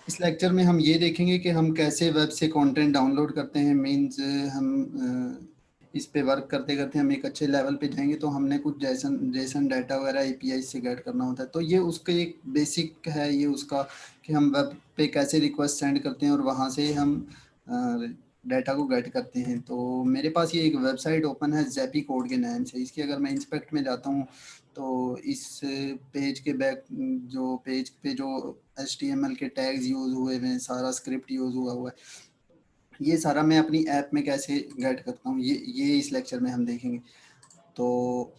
इस लेक्चर में हम ये देखेंगे कि हम कैसे वेब से कंटेंट डाउनलोड करते हैं। मींस हम इस पे वर्क करते करते हम एक अच्छे लेवल पे जाएंगे तो हमने कुछ जेसन जेसन डाटा वगैरह एपीआई से गेट करना होता है। तो ये उसका एक बेसिक है ये उसका कि हम वेब पे कैसे रिक्वेस्ट सेंड करते हैं और वहाँ से हम डाटा को गेट करते हैं। तो मेरे पास ये एक वेबसाइट ओपन है ज़ैपी कोड के नाम से। इसकी अगर मैं इंस्पेक्ट में जाता हूँ तो इस पेज के बैक जो पेज पे जो HTML के टैग्स यूज़ हुए हैं, सारा स्क्रिप्ट यूज़ हुआ हुआ है, ये सारा मैं अपनी ऐप में कैसे गेट करता हूँ ये इस लेक्चर में हम देखेंगे। तो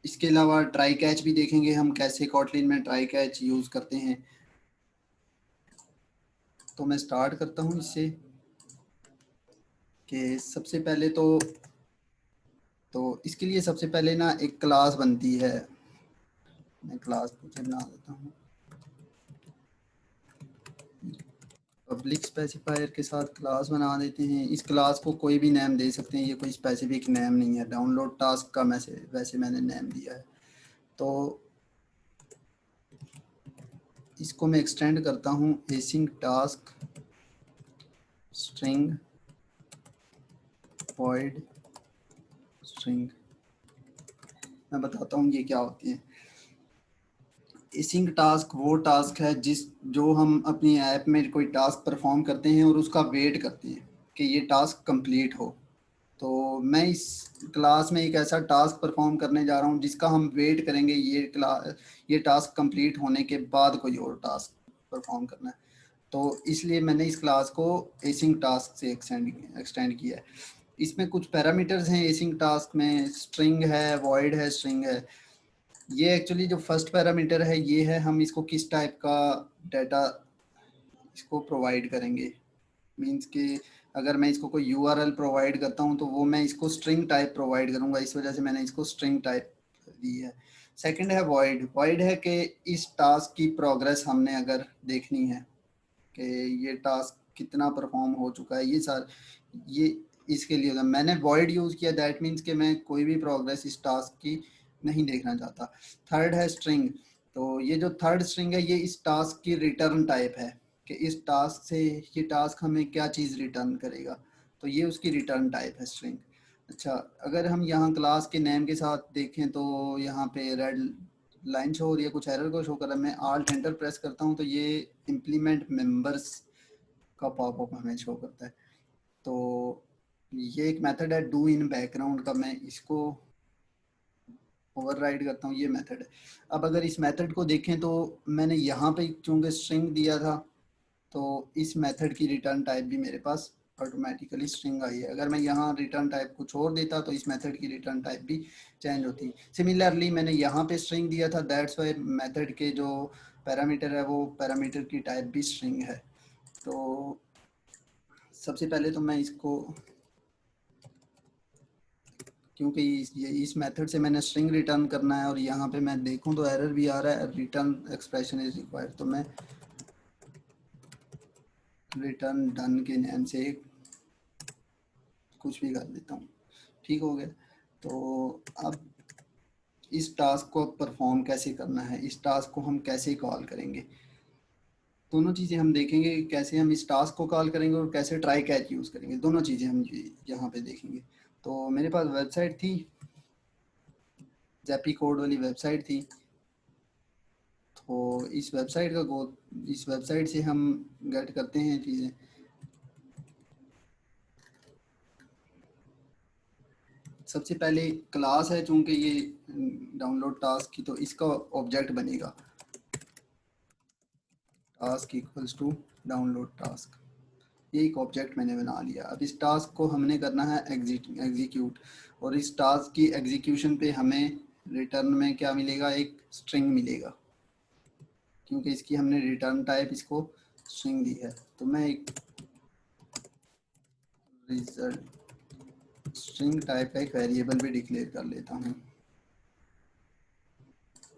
इसके अलावा ट्राई कैच भी देखेंगे हम कैसे कॉटलिन में ट्राई कैच यूज़ करते हैं। तो मैं स्टार्ट करता हूँ इससे कि सबसे पहले तो इसके लिए सबसे पहले ना एक क्लास बनती है। मैं क्लास मुझे बना देता हूँ। पब्लिक स्पेसिफायर के साथ क्लास बना देते हैं। इस क्लास को कोई भी नेम दे सकते हैं, ये कोई स्पेसिफिक नेम नहीं है। डाउनलोड टास्क का वैसे मैंने नेम दिया है। तो इसको मैं एक्सटेंड करता हूँ async task string void string. मैं बताता हूँ ये क्या होती है। एसिंक टास्क वो टास्क है जो हम अपनी ऐप में कोई टास्क परफॉर्म करते हैं और उसका वेट करते हैं कि ये टास्क कंप्लीट हो। तो मैं इस क्लास में एक ऐसा टास्क परफॉर्म करने जा रहा हूँ जिसका हम वेट करेंगे ये टास्क कंप्लीट होने के बाद कोई और टास्क परफॉर्म करना है। तो इसलिए मैंने इस क्लास को एसिंक टास्क से एक्सटेंड किया है। इसमें कुछ पैरामीटर्स हैं एसिंक टास्क में, स्ट्रिंग है, वॉइड है, स्ट्रिंग है। ये एक्चुअली जो फर्स्ट पैरामीटर है ये है हम इसको किस टाइप का डाटा इसको प्रोवाइड करेंगे। मीन्स कि अगर मैं इसको कोई यूआरएल प्रोवाइड करता हूँ तो वो मैं इसको स्ट्रिंग टाइप प्रोवाइड करूँगा, इस वजह से मैंने इसको स्ट्रिंग टाइप दी है। सेकंड है वॉइड। वॉइड है कि इस टास्क की प्रोग्रेस हमने अगर देखनी है कि ये टास्क कितना परफॉर्म हो चुका है, ये इसके लिए होगा। मैंने वॉइड यूज़ किया, दैट मीन्स कि मैं कोई भी प्रोग्रेस इस टास्क की नहीं देखना चाहता। थर्ड है स्ट्रिंग। तो ये जो थर्ड स्ट्रिंग है ये इस टास्क की रिटर्न टाइप है कि इस टास्क से ये टास्क हमें क्या चीज़ रिटर्न करेगा। तो ये उसकी रिटर्न टाइप है स्ट्रिंग। अच्छा, अगर हम यहाँ क्लास के नेम के साथ देखें तो यहाँ पे रेड लाइन शो हो रही है, कुछ एरर को शो कर रहा है। मैं आल्ट एंटर प्रेस करता हूँ तो ये इम्प्लीमेंट मेंबर्स का पॉपअप हमें शो करता है। तो ये एक मेथड है डू इन बैकग्राउंड का, मैं इसको ओवरराइड करता हूँ, ये मेथड है। अब अगर इस मेथड को देखें तो मैंने यहाँ पे चूंकि स्ट्रिंग दिया था तो इस मेथड की रिटर्न टाइप भी मेरे पास ऑटोमेटिकली स्ट्रिंग आई है। अगर मैं यहाँ रिटर्न टाइप कुछ और देता तो इस मेथड की रिटर्न टाइप भी चेंज होती। सिमिलरली मैंने यहाँ पे स्ट्रिंग दिया था, दैट्स वाई मेथड के जो पैरामीटर है वो पैरामीटर की टाइप भी स्ट्रिंग है। तो सबसे पहले तो मैं इसको, क्योंकि इस मेथड से मैंने स्ट्रिंग रिटर्न करना है और यहाँ पे मैं देखूँ तो एरर भी आ रहा है, रिटर्न एक्सप्रेशन इज रिक्वायर्ड। तो मैं रिटर्न डन के नाम से कुछ भी कर देता हूँ, ठीक हो गया। तो अब इस टास्क को परफॉर्म कैसे करना है, इस टास्क को हम कैसे कॉल करेंगे, दोनों चीज़ें हम देखेंगे। कैसे हम इस टास्क को कॉल करेंगे और कैसे ट्राई कैच यूज़ करेंगे, दोनों चीज़ें हम यहाँ पे देखेंगे। तो मेरे पास वेबसाइट थी, ज़ैपी कोड वाली वेबसाइट थी। तो इस वेबसाइट से हम गेट करते हैं चीज़ें। सबसे पहले क्लास है, चूंकि ये डाउनलोड टास्क की, तो इसका ऑब्जेक्ट बनेगा task equals to download task. ये एक ऑब्जेक्ट मैंने बना लिया। अब इस टास्क को हमने करना है एग्जीक्यूट, और इस टास्क की एग्जीक्यूशन पे हमें रिटर्न में क्या मिलेगा, एक स्ट्रिंग मिलेगा, क्योंकि इसकी हमने रिटर्न टाइप इसको स्ट्रिंग दी है। तो मैं एक रिजल्ट स्ट्रिंग टाइप का एक वेरिएबल भी डिक्लेयर कर लेता हूँ।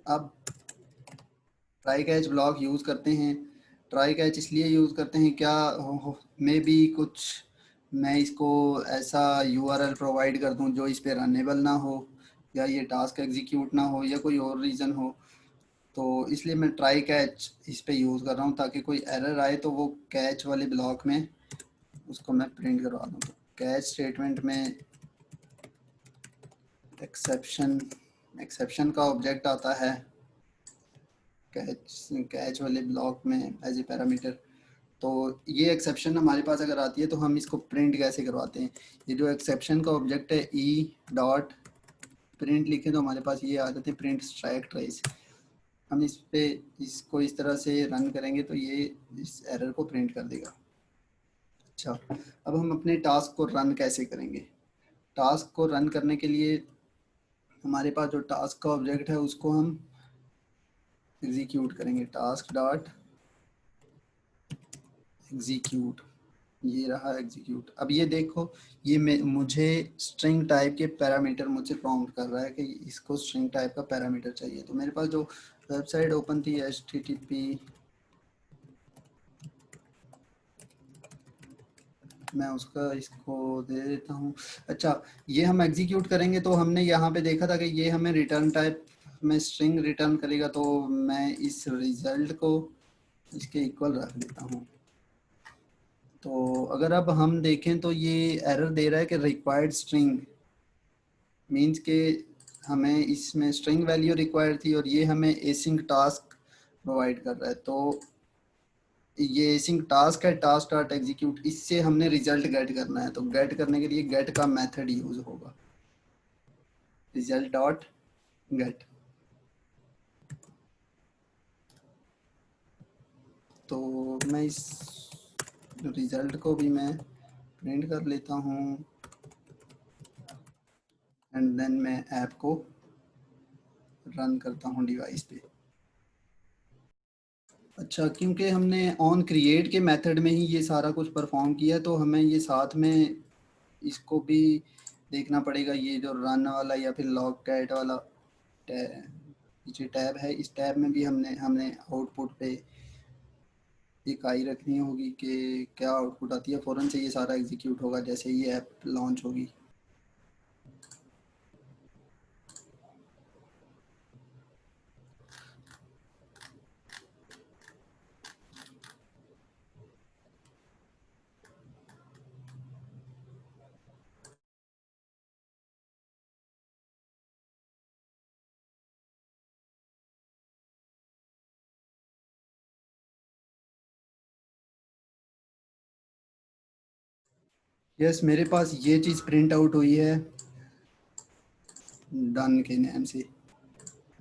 अब ट्राई कैच ब्लॉक यूज़ करते हैं। ट्राई कैच इसलिए यूज़ करते हैं, क्या मे बी कुछ मैं इसको ऐसा यूआरएल प्रोवाइड कर दूं जो इस पे रनेबल ना हो, या ये टास्क एग्जीक्यूट ना हो, या कोई और रीज़न हो। तो इसलिए मैं ट्राई कैच इस पे यूज़ कर रहा हूँ, ताकि कोई एरर आए तो वो कैच वाले ब्लॉक में उसको मैं प्रिंट करवा दूँ। तो कैच स्टेटमेंट में एक्सेप्शन का ऑब्जेक्ट आता है कैच वाले ब्लॉक में एज ए पैरामीटर। तो ये एक्सेप्शन हमारे पास अगर आती है तो हम इसको प्रिंट कैसे करवाते हैं। ये जो एक्सेप्शन का ऑब्जेक्ट है ई डॉट प्रिंट लिखें तो हमारे पास ये आ जाते हैं प्रिंट स्ट्राइक ट्रेस। हम इस पे इसको इस तरह से रन करेंगे तो ये इस एरर को प्रिंट कर देगा। अच्छा, अब हम अपने टास्क को रन कैसे करेंगे। टास्क को रन करने के लिए हमारे पास जो टास्क का ऑब्जेक्ट है उसको हम एग्जीक्यूट करेंगे। टास्क डॉट एग्जीक्यूट, ये रहा एग्जीक्यूट। अब ये देखो, ये मुझे स्ट्रिंग टाइप के पैरामीटर मुझे प्रॉम्प्ट कर रहा है कि इसको स्ट्रिंग टाइप का पैरामीटर चाहिए। तो मेरे पास जो वेबसाइट ओपन थी http, मैं उसका इसको दे देता हूँ। अच्छा, ये हम एग्जीक्यूट करेंगे तो हमने यहाँ पे देखा था कि ये हमें रिटर्न टाइप में स्ट्रिंग रिटर्न करेगा। तो मैं इस रिजल्ट को इसके इक्वल रख देता हूँ। तो अगर अब हम देखें तो ये एरर दे रहा है कि रिक्वायर्ड स्ट्रिंग, मीन्स के हमें इसमें स्ट्रिंग वैल्यू रिक्वायर्ड थी और ये हमें एसिंक टास्क प्रोवाइड कर रहा है। तो ये एसिंक टास्क है, टास्क डॉट एग्जीक्यूट, इससे हमने रिजल्ट गेट करना है। तो गेट करने के लिए गेट का मेथड यूज होगा, रिजल्ट डॉट गेट। तो मैं इस रिजल्ट को भी मैं प्रिंट कर लेता हूँ एंड देन मैं ऐप को रन करता हूँ डिवाइस पे। अच्छा, क्योंकि हमने ऑन क्रिएट के मेथड में ही ये सारा कुछ परफॉर्म किया तो हमें ये साथ में इसको भी देखना पड़ेगा। ये जो रन वाला या फिर लॉग कैट वाला जो टैब है, इस टैब में भी हमने हमने आउटपुट पे एक आई रखनी होगी कि क्या आउटपुट आती है। फ़ौरन से ये सारा एग्जीक्यूट होगा जैसे ये ऐप लॉन्च होगी। यस, मेरे पास ये चीज़ प्रिंट आउट हुई है डन के नेम से।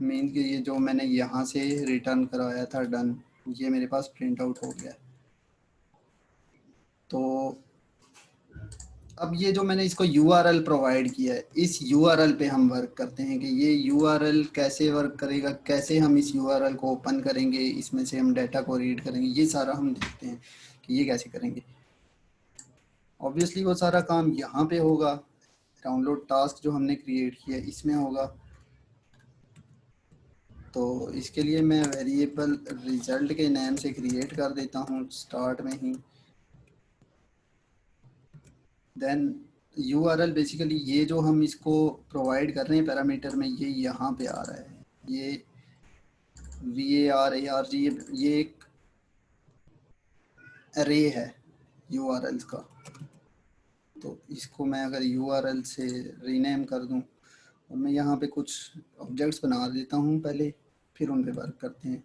मीन कि ये जो मैंने यहाँ से रिटर्न करवाया था डन, ये मेरे पास प्रिंट आउट हो गया। तो अब ये जो मैंने इसको यूआरएल प्रोवाइड किया है, इस यूआरएल पे हम वर्क करते हैं कि ये यूआरएल कैसे वर्क करेगा, कैसे हम इस यूआरएल को ओपन करेंगे, इसमें से हम डाटा को रीड करेंगे, ये सारा हम देखते हैं कि ये कैसे करेंगे। ऑब्वियसली वो सारा काम यहाँ पे होगा, डाउनलोड टास्क जो हमने क्रिएट किया इसमें होगा। तो इसके लिए मैं वेरिएबल रिजल्ट के नेम से क्रिएट कर देता हूँ स्टार्ट में ही। देन यूआरएल बेसिकली ये जो हम इसको प्रोवाइड कर रहे हैं पैरामीटर में, ये यहाँ पे आ रहा है। ये VARARG, ये एक अरे है यूआरएल का। तो इसको मैं अगर यूआरएल से रीनेम कर दूं और मैं यहाँ पे कुछ ऑब्जेक्ट्स बना देता हूँ पहले, फिर उन पे वर्क करते हैं।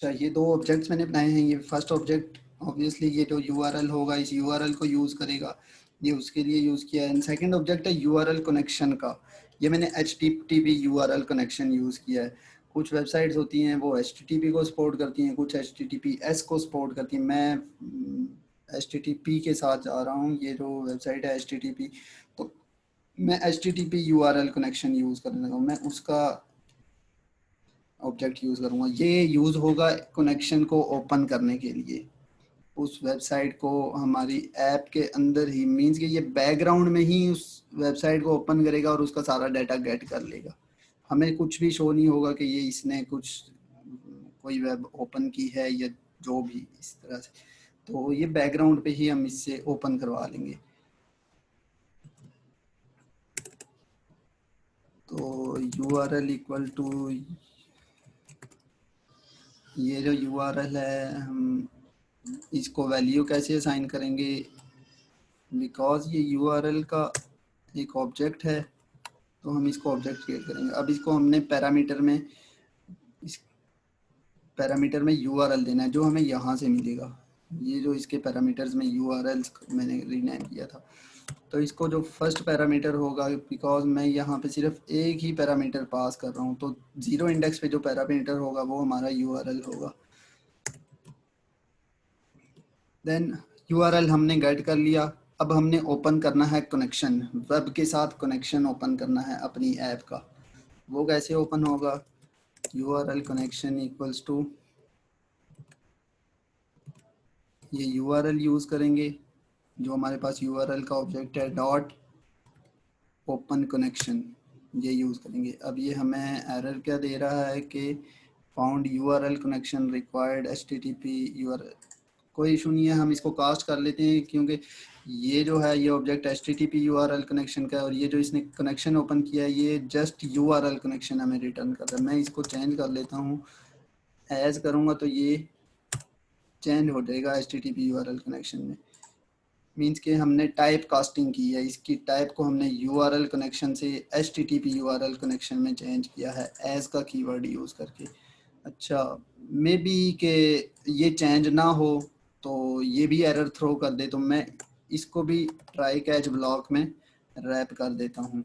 अच्छा, ये दो ऑब्जेक्ट्स मैंने बनाए हैं। ये फर्स्ट ऑब्जेक्ट ऑब्वियसली ये जो यूआरएल होगा इस यूआरएल को यूज़ करेगा, ये उसके लिए यूज़ किया है। एंड सेकंड ऑब्जेक्ट है यूआरएल कनेक्शन का, ये मैंने HTTP यूआरएल कनेक्शन यूज़ किया है। कुछ वेबसाइट्स होती हैं वो HTTP को सपोर्ट करती हैं, कुछ HTTPS को सपोर्ट करती हैं। मैं HTTP के साथ जा रहा हूँ। ये जो वेबसाइट है HTTP, तो मैं HTTP यूआरएल कनेक्शन यूज़ करने लगा हूँ। मैं उसका ऑब्जेक्ट यूज़ करूँगा, ये यूज़ होगा कनेक्शन को ओपन करने के लिए। उस वेबसाइट को हमारी ऐप के अंदर ही, मींस कि ये बैकग्राउंड में ही उस वेबसाइट को ओपन करेगा और उसका सारा डाटा गेट कर लेगा। हमें कुछ भी शो नहीं होगा कि ये इसने कुछ कोई वेब ओपन की है या जो भी इस तरह से। तो ये बैकग्राउंड पे ही हम इससे ओपन करवा लेंगे। तो URL इक्वल टू, ये जो URL है हम इसको वैल्यू कैसे असाइन करेंगे, बिकॉज ये URL का एक ऑब्जेक्ट है तो हम इसको ऑब्जेक्ट क्रिएट करेंगे। अब इसको हमने पैरामीटर में, इस पैरामीटर में URL देना है जो हमें यहाँ से मिलेगा। ये जो इसके पैरामीटर्स में URLs मैंने रीनेम किया था, तो इसको जो फर्स्ट पैरामीटर होगा, बिकॉज मैं यहाँ पे सिर्फ एक ही पैरामीटर पास कर रहा हूँ, तो 0 इंडेक्स पे जो पैरामीटर होगा वो हमारा URL होगा। देन URL हमने गेट कर लिया। अब हमने ओपन करना है कनेक्शन, वेब के साथ कनेक्शन ओपन करना है अपनी ऐप का। वो कैसे ओपन होगा, URL कनेक्शन इक्वल्स टू, ये URL यूज़ करेंगे जो हमारे पास URL का ऑब्जेक्ट है, डॉट ओपन कनेक्शन, ये यूज़ करेंगे। अब ये हमें एरर क्या दे रहा है कि found URL connection required HTTP URL। कोई इशू नहीं है, हम इसको कास्ट कर लेते हैं क्योंकि ये जो है ये ऑब्जेक्ट HTTP URL कनेक्शन का है और ये जो इसने कनेक्शन ओपन किया है ये जस्ट URL कनेक्शन हमें रिटर्न कर रहा है। मैं इसको चेंज कर लेता हूँ, एज करूँगा तो ये चेंज हो जाएगा HTTP URL कनेक्शन में। मीन्स कि हमने टाइप कास्टिंग की है, इसकी टाइप को हमने URL कनेक्शन से HTTP URL कनेक्शन में चेंज किया है एज का कीवर्ड यूज़ करके। अच्छा, मे बी के ये चेंज ना हो तो ये भी एरर थ्रो कर दे, तो मैं इसको भी ट्राई कैच ब्लॉक में रैप कर देता हूँ।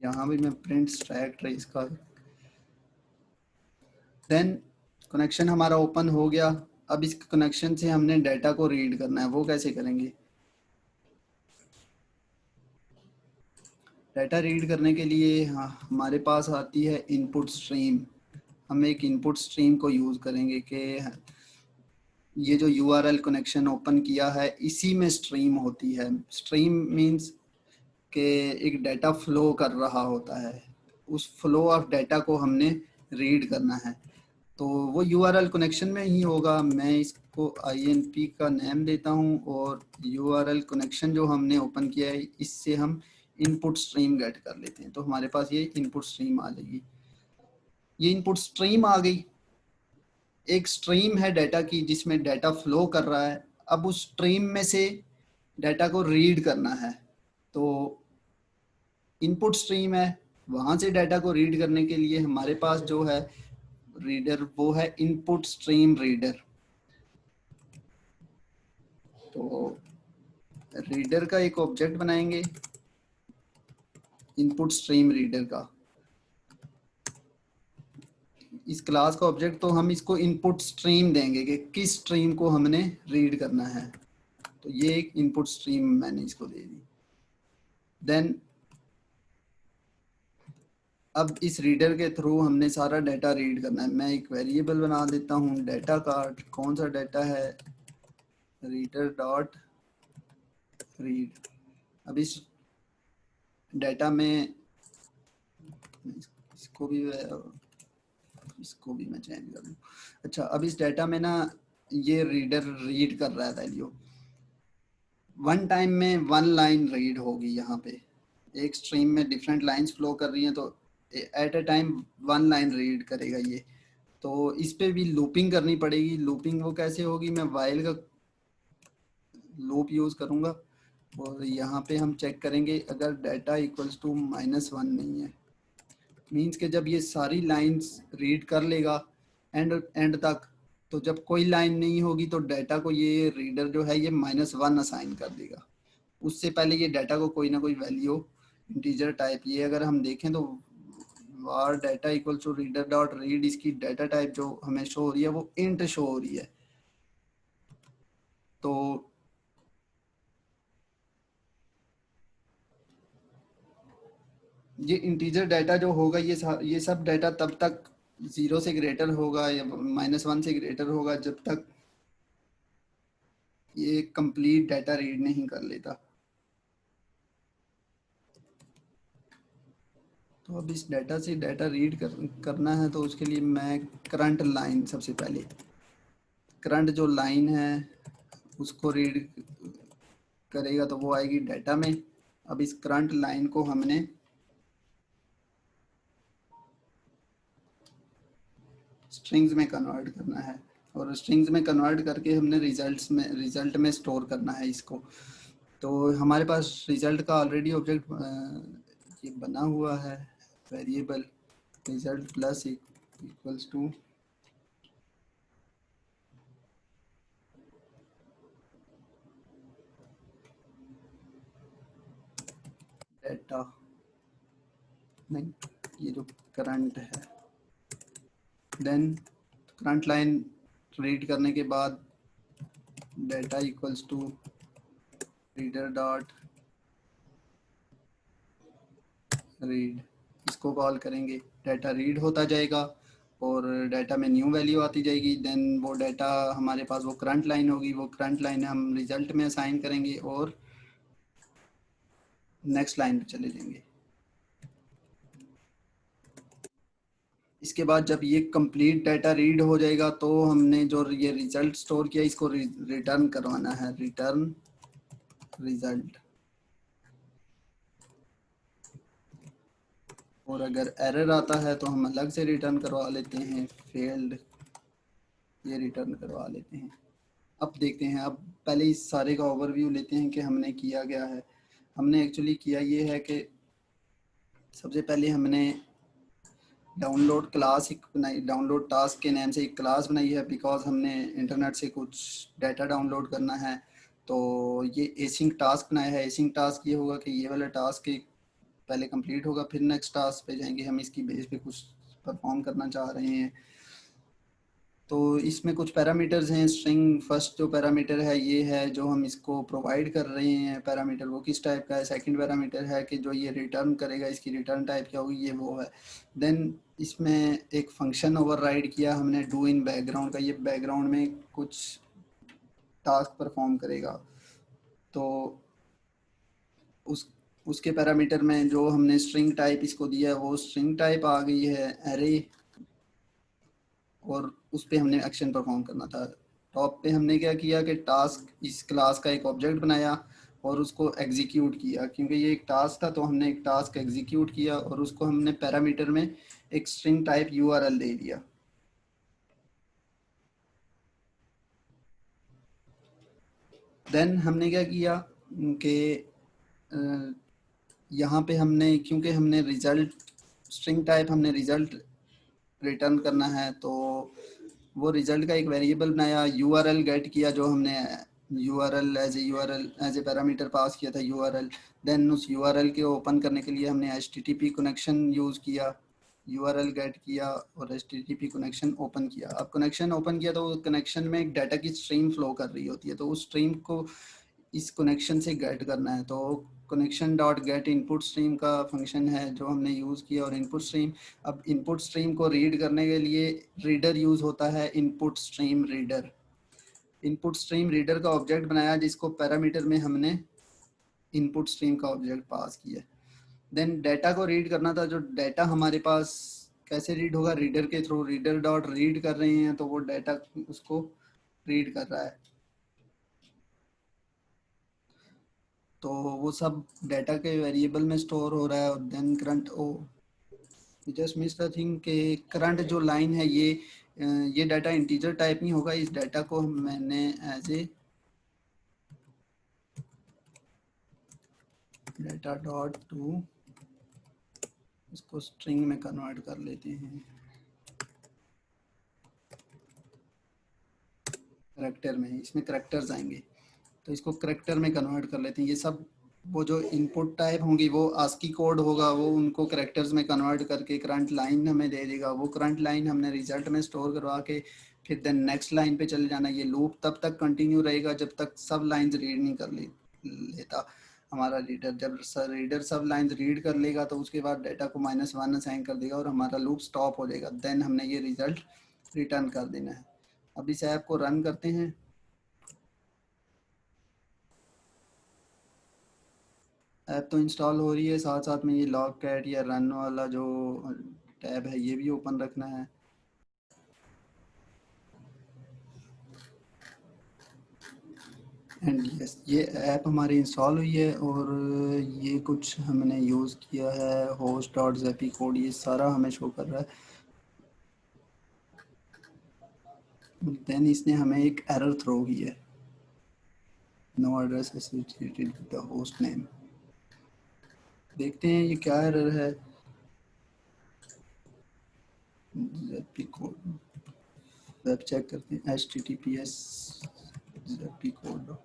यहाँ भी मैं प्रिंट स्टैक ट्रेस का, देन कनेक्शन हमारा ओपन हो गया। अब इस कनेक्शन से हमने डाटा को रीड करना है, वो कैसे करेंगे। डाटा रीड करने के लिए हमारे पास आती है इनपुट स्ट्रीम। हम एक इनपुट स्ट्रीम को यूज़ करेंगे कि ये जो URL कनेक्शन ओपन किया है इसी में स्ट्रीम होती है। स्ट्रीम मींस के एक डाटा फ्लो कर रहा होता है, उस फ्लो ऑफ डाटा को हमने रीड करना है, तो वो URL कनेक्शन में ही होगा। मैं इसको INP का नेम देता हूँ और URL कनेक्शन जो हमने ओपन किया है इससे हम इनपुट स्ट्रीम गेट कर लेते हैं, तो हमारे पास ये इनपुट स्ट्रीम आ जाएगी। ये इनपुट स्ट्रीम आ गई, एक स्ट्रीम है डाटा की जिसमें डाटा फ्लो कर रहा है। अब उस स्ट्रीम में से डाटा को रीड करना है, तो इनपुट स्ट्रीम है, वहाँ से डाटा को रीड करने के लिए हमारे पास जो है रीडर वो है इनपुट स्ट्रीम रीडर। तो रीडर का एक ऑब्जेक्ट बनाएंगे इनपुट स्ट्रीम रीडर का, इस क्लास का ऑब्जेक्ट, तो हम इसको इनपुट स्ट्रीम देंगे कि किस स्ट्रीम को हमने रीड करना है, तो ये एक इनपुट स्ट्रीम मैंने इसको दे दी। देन अब इस रीडर के थ्रू हमने सारा डाटा रीड करना है। मैं एक वेरिएबल बना देता हूँ डाटा का, कौन सा डाटा है, रीडर डॉट रीड। अब इस डाटा में इसको भी मैं चेंज कर दूँ। अच्छा, अब इस डाटा में ना ये रीडर रीड कर रहा है वैल्यू, वन टाइम में वन लाइन रीड होगी। यहाँ पे एक स्ट्रीम में डिफरेंट लाइंस फ्लो कर रही हैं, तो at a time one line read करेगा ये। तो इस पे भी लूपिंग करनी पड़ेगी। लूपिंग वो कैसे होगी, मैं वाइल का लूप यूज़ करूँगा और यहाँ पे हम चेक करेंगे अगर डाटा इक्वल्स टू -1 नहीं है, मीन्स के जब ये सारी लाइंस रीड कर लेगा एंड एंड तक, तो जब कोई लाइन नहीं होगी तो डाटा को ये रीडर जो है ये -1 असाइन कर देगा। उससे पहले ये डाटा को कोई ना कोई वैल्यू इंटीजर टाइप, ये अगर हम देखें तो var data equal to reader dot read, इसकी डाटा टाइप जो हमें शो हो रही है वो इंट शो हो रही है। तो ये इंटीजर डाटा जो होगा ये सब डाटा तब तक 0 से ग्रेटर होगा या -1 से ग्रेटर होगा जब तक ये कंप्लीट डाटा रीड नहीं कर लेता। तो अब इस डाटा से डाटा रीड करना है तो उसके लिए मैं करंट लाइन, सबसे पहले करंट जो लाइन है उसको रीड करेगा तो वो आएगी डाटा में। अब इस करंट लाइन को हमने स्ट्रिंग्स में कन्वर्ट करना है और स्ट्रिंग्स में कन्वर्ट करके हमने रिजल्ट में स्टोर करना है इसको। तो हमारे पास रिजल्ट का ऑलरेडी ऑब्जेक्ट ये बना हुआ है, variable result plus equals to data, नहीं ये जो करंट है, देन करंट लाइन रीड करने के बाद data equals to reader dot read, इसको कॉल करेंगे, डाटा रीड होता जाएगा और डाटा में न्यू वैल्यू आती जाएगी। देन वो डाटा हमारे पास वो करंट लाइन होगी, वो करंट लाइन हम रिजल्ट में असाइन करेंगे और नेक्स्ट लाइन पे चले जाएंगे। इसके बाद जब ये कंप्लीट डाटा रीड हो जाएगा तो हमने जो ये रिजल्ट स्टोर किया इसको रिटर्न करवाना है, रिटर्न रिजल्ट। और अगर एरर आता है तो हम अलग से रिटर्न करवा लेते हैं, फेल्ड, ये रिटर्न करवा लेते हैं। अब देखते हैं, अब पहले इस सारे का ओवरव्यू लेते हैं कि हमने किया गया है। हमने एक्चुअली किया ये है कि सबसे पहले हमने डाउनलोड क्लास एक बनाई, डाउनलोड टास्क के नाम से एक क्लास बनाई है बिकॉज हमने इंटरनेट से कुछ डाटा डाउनलोड करना है। तो ये एसिंक टास्क बनाया है। एसिंक टास्क ये होगा कि ये वाला टास्क पहले कंप्लीट होगा, फिर नेक्स्ट टास्क पे जाएंगे, हम इसकी बेस पे कुछ परफॉर्म करना चाह रहे हैं। तो इसमें कुछ पैरामीटर्स हैं। स्ट्रिंग फर्स्ट जो पैरामीटर है ये है जो हम इसको प्रोवाइड कर रहे हैं पैरामीटर, वो किस टाइप का है। सेकंड पैरामीटर है कि जो ये रिटर्न करेगा इसकी रिटर्न टाइप क्या होगी, ये वो है। देन इसमें एक फंक्शन ओवरराइड किया हमने डू इन बैकग्राउंड का, ये बैकग्राउंड में कुछ टास्क परफॉर्म करेगा। तो उसके पैरामीटर में जो हमने स्ट्रिंग टाइप इसको दिया है वो स्ट्रिंग टाइप आ गई है एरे, और उस पर हमने एक्शन परफॉर्म करना था। टॉप पे हमने क्या किया कि टास्क इस क्लास का एक ऑब्जेक्ट बनाया और उसको एग्जीक्यूट किया, क्योंकि ये एक टास्क था तो हमने एक टास्क एग्जीक्यूट किया और उसको हमने पैरामीटर में एक स्ट्रिंग टाइप यूआरएल दे दिया। देन हमने क्या किया कि यहाँ पे हमने, क्योंकि हमने रिजल्ट स्ट्रिंग टाइप हमने रिजल्ट रिटर्न करना है, तो वो रिजल्ट का एक वेरिएबल बनाया, यूआरएल गेट किया, जो हमने URL as a parameter pass किया था यूआरएल। देन उस यूआरएल के ओपन करने के लिए हमने एचटीटीपी कनेक्शन यूज़ किया, यूआरएल गेट किया और एचटीटीपी कनेक्शन ओपन किया। अब कनेक्शन ओपन किया तो कनेक्शन में एक डाटा की स्ट्रीम फ्लो कर रही होती है, तो उस स्ट्रीम को इस कनेक्शन से गेट करना है। तो connection dot get input stream का फंक्शन है जो हमने यूज़ किया, और इनपुट स्ट्रीम, अब इनपुट स्ट्रीम को रीड करने के लिए रीडर यूज़ होता है, input stream reader. Input stream reader का ऑब्जेक्ट बनाया जिसको पैरामीटर में हमने इनपुट स्ट्रीम का ऑब्जेक्ट पास किया। देन डाटा को रीड करना था, जो डाटा हमारे पास कैसे रीड होगा, रीडर के थ्रू, रीडर डॉट रीड कर रहे हैं तो वो डाटा उसको रीड कर रहा है। तो वो सब डाटा के वेरिएबल में स्टोर हो रहा है। और then current, oh just miss the thing के करंट जो लाइन है ये डाटा इंटीजर टाइप नहीं होगा, इस डाटा को मैंने as a data dot to इसको स्ट्रिंग में कन्वर्ट कर लेते हैं, करैक्टर में, इसमें करैक्टर्स आएंगे तो इसको करैक्टर में कन्वर्ट कर लेते हैं। ये सब वो जो इनपुट टाइप होंगी वो आस्की कोड होगा, वो उनको करैक्टर्स में कन्वर्ट करके करंट लाइन हमें दे देगा। वो करंट लाइन हमने रिजल्ट में स्टोर करवा के फिर देन नेक्स्ट लाइन पे चले जाना। ये लूप तब तक कंटिन्यू रहेगा जब तक सब लाइंस रीड नहीं कर लेता। हमारा रीडर जब रीडर सब लाइन रीड कर लेगा तो उसके बाद डाटा को -1 असाइन कर देगा और हमारा लूप स्टॉप हो जाएगा। देन हमने ये रिजल्ट रिटर्न कर देना है। अब इस ऐप को रन करते हैं। ऐप तो इंस्टॉल हो रही है, साथ साथ में ये लॉग कैट या रन वाला जो टैब है ये भी ओपन रखना है। एंड यस, ये ऐप हमारी इंस्टॉल हुई है और ये कुछ हमने यूज़ किया है होस्ट डॉट जेपी कोड, ये सारा हमें शो कर रहा है। देन इसने हमें एक एरर थ्रो की है, no address associated with the host name. देखते हैं ये क्या एरर है। जेपी कोड वेब चेक करते हैं, https जेपी कोड।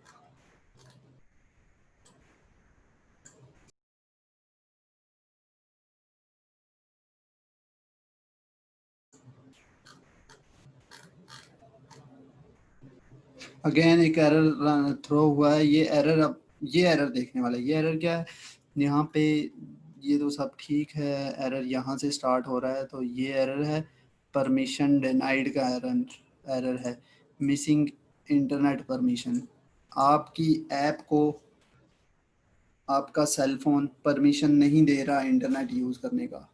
अगेन एक एरर थ्रो हुआ है। ये एरर, अब ये एरर देखने वाला है। ये एरर क्या है, यहाँ पे ये तो सब ठीक है, एरर यहाँ से स्टार्ट हो रहा है। तो ये एरर है परमिशन डिनाइड का एरर है, मिसिंग इंटरनेट परमिशन। आपकी ऐप को आपका सेल फोन परमिशन नहीं दे रहा इंटरनेट यूज़ करने का।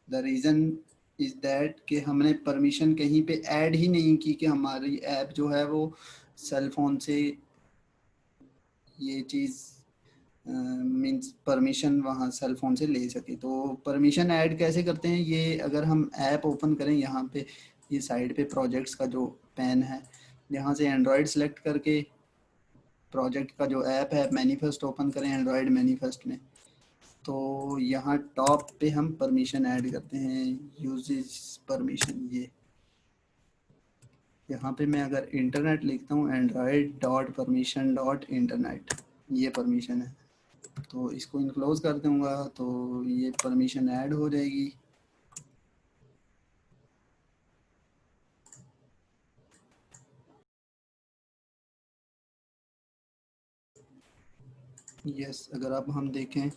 द रीज़न इज़ दैट कि हमने परमिशन कहीं पे ऐड ही नहीं की कि हमारी ऐप जो है वो सेल फोन से ये चीज़ मीन्स परमिशन वहाँ सेल फोन से ले सके। तो परमिशन ऐड कैसे करते हैं, ये अगर हम ऐप ओपन करें यहाँ पे, ये साइड पे प्रोजेक्ट्स का जो पैन है, यहाँ से एंड्रॉयड सेलेक्ट करके प्रोजेक्ट का जो ऐप है मैनिफेस्ट ओपन करें एंड्रॉयड मैनिफेस्ट में। तो यहाँ टॉप पे हम परमिशन ऐड करते हैं, यूजेस परमिशन। ये यहाँ पे मैं अगर इंटरनेट लिखता हूँ Android dot permission dot internet, ये परमिशन है। तो इसको इनक्लोज कर दूंगा तो ये परमिशन ऐड हो जाएगी। यस, अगर अब हम देखें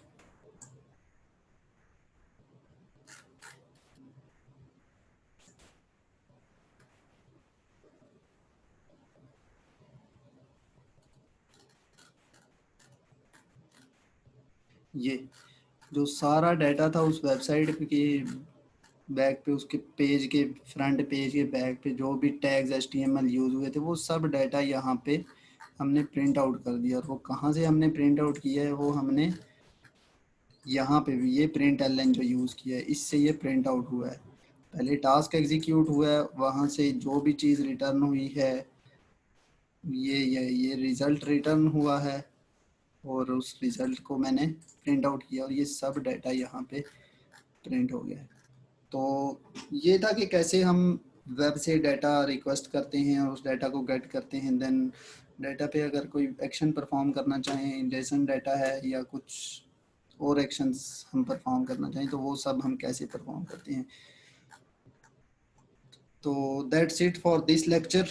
ये जो सारा डाटा था उस वेबसाइट के बैक पे, उसके पेज के फ्रंट पेज के बैक पे जो भी टैग्स HTML यूज़ हुए थे वो सब डाटा यहाँ पे हमने प्रिंट आउट कर दिया। और वो कहाँ से हमने प्रिंट आउट किया है, वो हमने यहाँ पे भी ये प्रिंट एलन जो यूज़ किया है इससे ये प्रिंट आउट हुआ है। पहले टास्क एग्जीक्यूट हुआ है, वहाँ से जो भी चीज़ रिटर्न हुई है ये रिज़ल्ट रिटर्न हुआ है और उस रिज़ल्ट को मैंने प्रिंट आउट किया और ये सब डाटा यहाँ पे प्रिंट हो गया है। तो ये था कि कैसे हम वेब से डाटा रिक्वेस्ट करते हैं और उस डाटा को गेट करते हैं। देन डाटा पे अगर कोई एक्शन परफॉर्म करना चाहें, जेसन डाटा है या कुछ और एक्शंस हम परफॉर्म करना चाहें तो वो सब हम कैसे परफॉर्म करते हैं। तो that's it for this lecture.